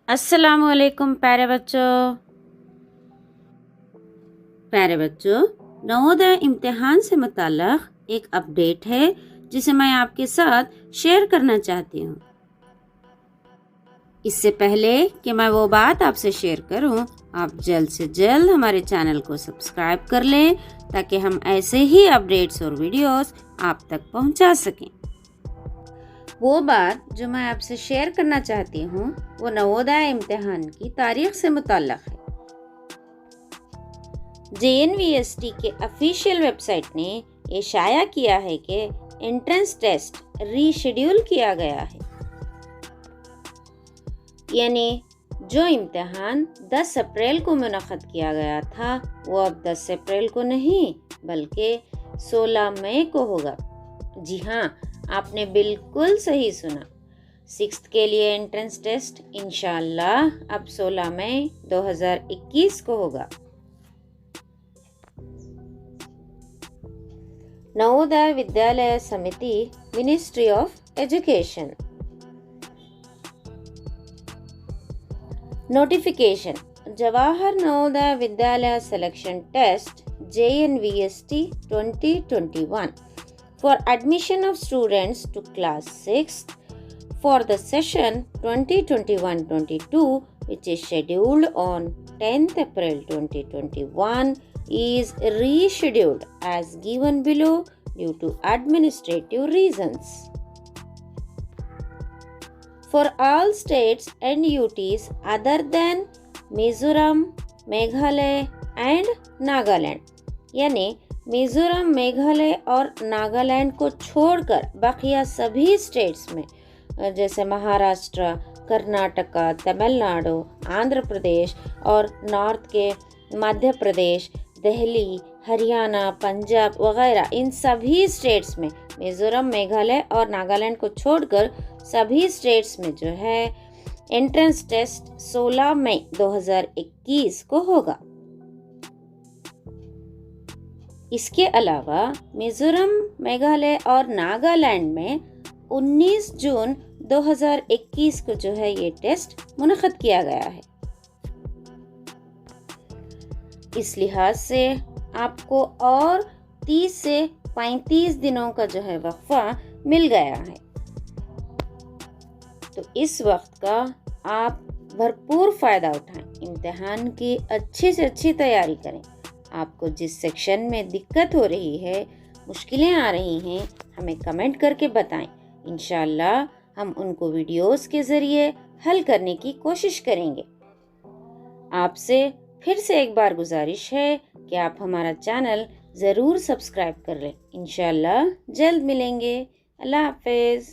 अस्सलामुअलैकुम प्यारे बच्चों, नवोदय इम्तिहान से मुताल्लिक़ एक अपडेट है जिसे मैं आपके साथ शेयर करना चाहती हूँ। इससे पहले कि मैं वो बात आपसे शेयर करूँ, आप जल्द से जल्द हमारे चैनल को सब्सक्राइब कर लें ताकि हम ऐसे ही अपडेट्स और वीडियोस आप तक पहुँचा सकें। वो बात जो मैं आपसे शेयर करना चाहती हूँ वो नवोदय इम्तिहान की तारीख से मुताल्लिक़ है। JNVST के ऑफिशियल वेबसाइट ने ये शाया किया है कि एंट्रेंस टेस्ट रीशेड्यूल किया गया है, यानी जो इम्तिहान 10 अप्रैल को मुनक़्क़द किया गया था वो अब 10 अप्रैल को नहीं बल्कि 16 मई को होगा। जी हाँ, आपने बिल्कुल सही सुना। 6th के लिए एंट्रेंस टेस्ट इंशाअल्लाह अब 16 मई 2021 को होगा। नवोदय विद्यालय समिति, ministry of education. Notification: Jawahar Navodaya Vidyalaya selection test JNVST 2021 for admission of students to class 6th for the session 2021-22, which is scheduled on 10th April 2021, is rescheduled as given below due to administrative reasons. For all states and UTs other than Mizoram, Meghalaya and Nagaland, यानी मिजोरम, मेघालय और नागालैंड को छोड़कर बाकिया सभी states में जैसे महाराष्ट्र, कर्नाटका, तमिलनाडु, आंध्र प्रदेश और north के मध्य प्रदेश, दिल्ली, हरियाणा, पंजाब वगैरह, इन सभी स्टेट्स में मिजोरम, मेघालय और नागालैंड को छोड़कर सभी स्टेट्स में जो है एंट्रेंस टेस्ट 16 मई 2021 को होगा। इसके अलावा मिजोरम, मेघालय और नागालैंड में 19 जून 2021 को जो है ये टेस्ट मुनक़्क़द किया गया है। इस लिहाज से आपको और 30 से 35 दिनों का जो है वक्फा मिल गया है, तो इस वक्त का आप भरपूर फ़ायदा उठाएं। इम्तिहान की अच्छी से अच्छी तैयारी करें। आपको जिस सेक्शन में दिक्कत हो रही है, मुश्किलें आ रही हैं, हमें कमेंट करके बताएं। इंशाअल्लाह हम उनको वीडियोस के ज़रिए हल करने की कोशिश करेंगे। आपसे फिर से एक बार गुजारिश है कि आप हमारा चैनल ज़रूर सब्सक्राइब कर लें। इंशाअल्लाह जल्द मिलेंगे। अल्लाह हाफ़िज़।